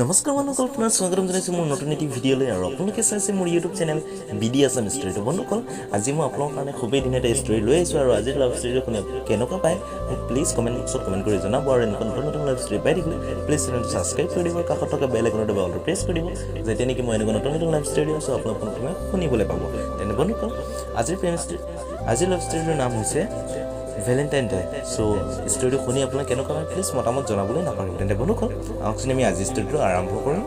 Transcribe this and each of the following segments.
নমস্কাৰ বন্ধুসকল, পুনৰ স্বাগতম জনাইছোঁ মোৰ নতুন এটি ভিডিঅ'লৈ। আৰু আপোনালোকে চাইছে মোৰ ইউটিউব চেনেল বিডি আছাম ষ্টৰীটো। বন্ধুসকল, আজি মই আপোনালোকৰ কাৰণে খুবেই ধুনীয়া এটা ষ্টৰী লৈ আহিছোঁ। আৰু আজিৰ লাভ ষ্টৰীটো শুনি কেনেকুৱা পায় মোক প্লিজ কমেণ্ট বক্সত কমেণ্ট কৰি জনাব। আৰু এনেকুৱা নতুন নতুন লাভ ষ্টৰী পাই থাকিলে প্লিজ চেনেলটো ছাবস্ক্ৰাইব কৰি দিব, কাষত থকা বেল আইকনটো অলটো প্ৰেছ কৰি দিব, যেতিয়া নেকি মই এনেকুৱা নতুন নতুন লাভ ষ্টৰী আছোঁ আপোনালোকে প্ৰথমে শুনিবলৈ পাব। তেনে বন্ধুসকল, আজিৰ লাভ ষ্টৰীটোৰ নাম হৈছে ভেলেণ্টাইন ডে। চ' ষ্টৰীটো শুনি আপোনাক কেনেকুৱা হয় প্লিজ মতামত জনাবলৈ নাপাহৰিব। তেন্তে বন্ধুসকল, আহকচোন আমি আজিৰ ষ্টৰীটো আৰম্ভ কৰিম।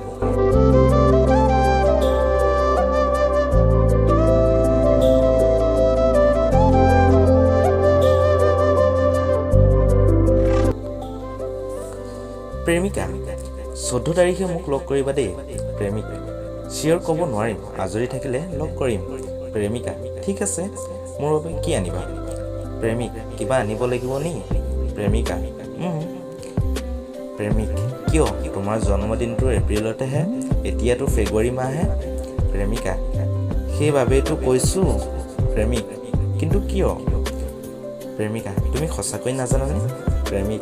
প্ৰেমিকা, 14 তাৰিখে মোক লগ কৰিবা দেই। প্ৰেমিক, চিয়ৰ ক'ব নোৱাৰিম, আজৰি থাকিলে লগ কৰিম। প্ৰেমিকা, ঠিক আছে, মোৰ বাবে কি আনিবা? প্ৰেমিক, কিবা আনিব লাগিব নি? প্ৰেমিকা, প্ৰেমিক, কিয়? তোমাৰ জন্মদিনটো এপ্ৰিলতেহে, এতিয়াতো ফেব্ৰুৱাৰী মাহহে। প্ৰেমিকা, সেইবাবেইতো কৈছোঁ। প্ৰেমিক, কিন্তু কিয়? প্ৰেমিকা, তুমি সঁচাকৈ নাজানানে? প্ৰেমিক,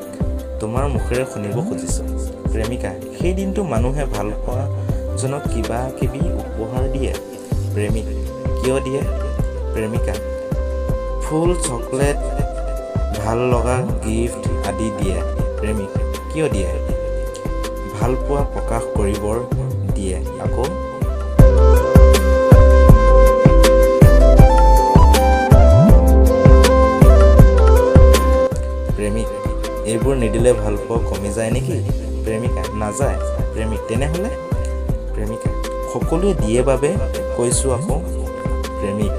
তোমাৰ মুখেৰে শুনিব খুজিছোঁ। প্ৰেমিকা, সেই দিনটো মানুহে ভাল পোৱাজনক কিবা কিবি উপহাৰ দিয়ে। প্ৰেমিক, কিয় দিয়ে? প্ৰেমিকা, ফুল, চকলেট, ভাল লগা গিফ্ট আদি দিয়ে। প্ৰেমিক, কিয় দিয়ে? ভাল পোৱা প্ৰকাশ কৰিবৰ দিয়ে আকৌ। প্ৰেমিক, এইবোৰ নিদিলে ভাল পোৱা কমি যায় নেকি? প্ৰেমিকা, নাযায়। প্ৰেমিক, তেনেহ'লে? প্ৰেমিকা, সকলোৱে দিয়ে বাবে কৈছোঁ আকৌ। প্ৰেমিক,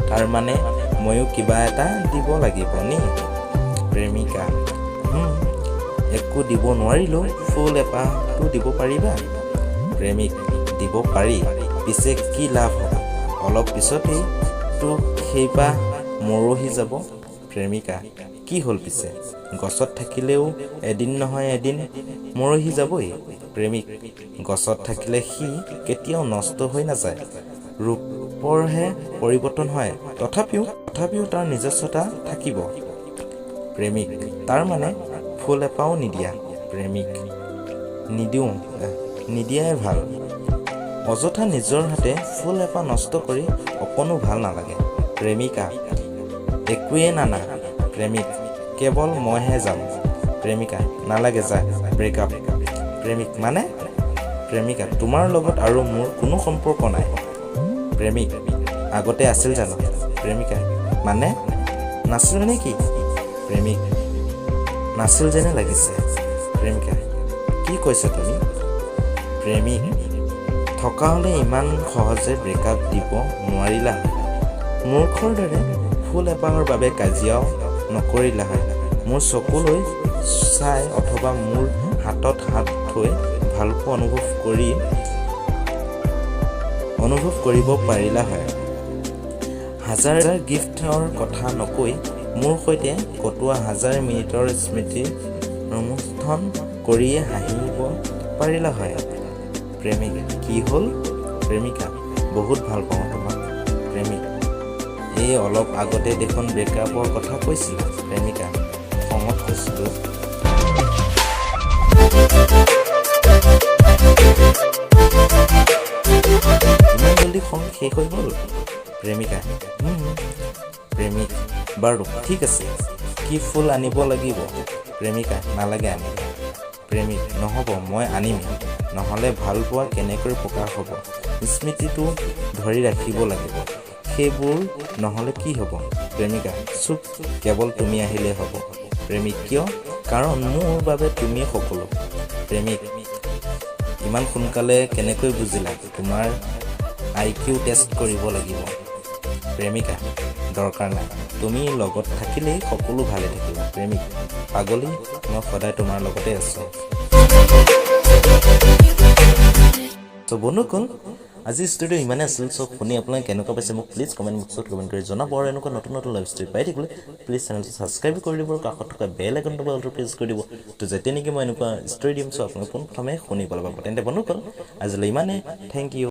তাৰ মানে ময়ো কিবা এটা দিব লাগিব নি? প্ৰেমিকা, একো দিব নোৱাৰিলেও ফুল এপাহটো দিব পাৰিবা? প্ৰেমিক, দিব পাৰি, পিছে কি লাভ হ'ব? অলপ পিছতেই তো সেইপাহ মৰহি যাব। প্ৰেমিকা, কি হ'ল পিছে? গছত থাকিলেও এদিন নহয় এদিন মৰহি যাবই। প্ৰেমিক, গছত থাকিলে সি কেতিয়াও নষ্ট হৈ নাযায়, ৰূপৰহে পৰিৱৰ্তন হয়, তথাপিও তাৰ নিজস্বতা থাকিব। প্ৰেমিক, তাৰ মানে ফুল এপাও নিদিয়া? প্ৰেমিক, নিদিয়াই ভাল, অযথা নিজৰ হাতে ফুল এপাহ নষ্ট কৰি অকণো ভাল নালাগে। প্ৰেমিকা, একোৱেই নানা? প্ৰেমিক, কেৱল মইহে যাম। প্ৰেমিকা, নালাগে, যা, ব্ৰেকআপ। প্ৰেমিক, মানে? প্ৰেমিকা, তোমাৰ লগত আৰু মোৰ কোনো সম্পৰ্ক নাই। প্ৰেমিক, আগতে আছিল জানো? প্ৰেমিকা, মানে? নাছিল নেকি? প্ৰেমিক, নাছিল যেনে লাগিছে। প্ৰেমিকা, কি কৈছা তুমি? প্ৰেমিক, থকা হ'লে ইমান সহজে ব্ৰেকআপ দিব নোৱাৰিলা হয়, মূৰ্খৰ দৰে ফুল এপাহৰ বাবে কাজিয়াও নকৰিলা হয়, মোৰ চকুলৈ চাই অথবা মোৰ হাতত হাত থৈ ভালপোৱা অনুভৱ কৰিব পাৰিলা হয়, হাজাৰ গিফ্টৰ কথা নকৈ মোৰ সৈতে কটোৱা হাজাৰ মিনিটৰ স্মৃতি ৰোমন্থন কৰিয়ে হাঁহিব পাৰিলা হয়। প্ৰেমিক, কি হ'ল? প্ৰেমিকা, বহুত ভাল পাওঁ তোমাক। প্ৰেমিক, এই অলপ আগতে দেখোন ব্ৰেকআপৰ কথা কৈছিলা। প্ৰেমিকা, খঙত কৈছিলোঁ। ইমান জলদি খং শেষ হৈ গ'ল? প্ৰেমিকা, প্ৰেমিক, বাৰু ঠিক আছে, কি ফুল আনিব লাগিব? প্ৰেমিকা, নালাগে আনিব। প্ৰেমিক, নহ'ব, মই আনিম, নহ'লে ভাল পোৱা কেনেকৈ প্ৰকাশ হ'ব? স্মৃতিটো ধৰি ৰাখিব লাগিব, সেইবোৰ নহ'লে কি হ'ব? প্ৰেমিকা, চুপ, কেৱল তুমি আহিলে হ'ব। প্ৰেমিক, কিয়? কাৰণ মোৰ বাবে তুমিয়ে সকলো। প্ৰেমিক, ইমান সোনকালে কেনেকৈ বুজিলা? তোমাৰ IQ টেষ্ট কৰিব লাগিব। প্ৰেমিকা, দৰকাৰ নাই, তুমি লগত থাকিলেই সকলো ভালে থাকিব। প্ৰেমিক, পাগলী, মই সদায় তোমাৰ লগতে আছোঁ। চ' বন্ধুসকল, আজি ষ্টৰীটো ইমানে আছিল। চ' শুনি আপোনালোকে কেনেকুৱা পাইছে মোক প্লিজ কমেণ্ট বক্সত কমেণ্ট কৰি জনাব। আৰু এনেকুৱা নতুন নতুন লাইভ ষ্টৰী পাই থাকিলে প্লিজ চেনেলটো ছাবস্ক্ৰাইব কৰি দিব, আৰু কাষত থকা বেল আইকনটো অলটো প্ৰেছ কৰি দিব, তো যেতিয়া নেকি মই এনেকুৱা ষ্টৰী দিম চ' আপোনালোকে প্ৰথমে শুনিবলৈ পাব। তেন্তে বন্ধুসকল, আজিলৈ ইমানে, থেংক ইউ।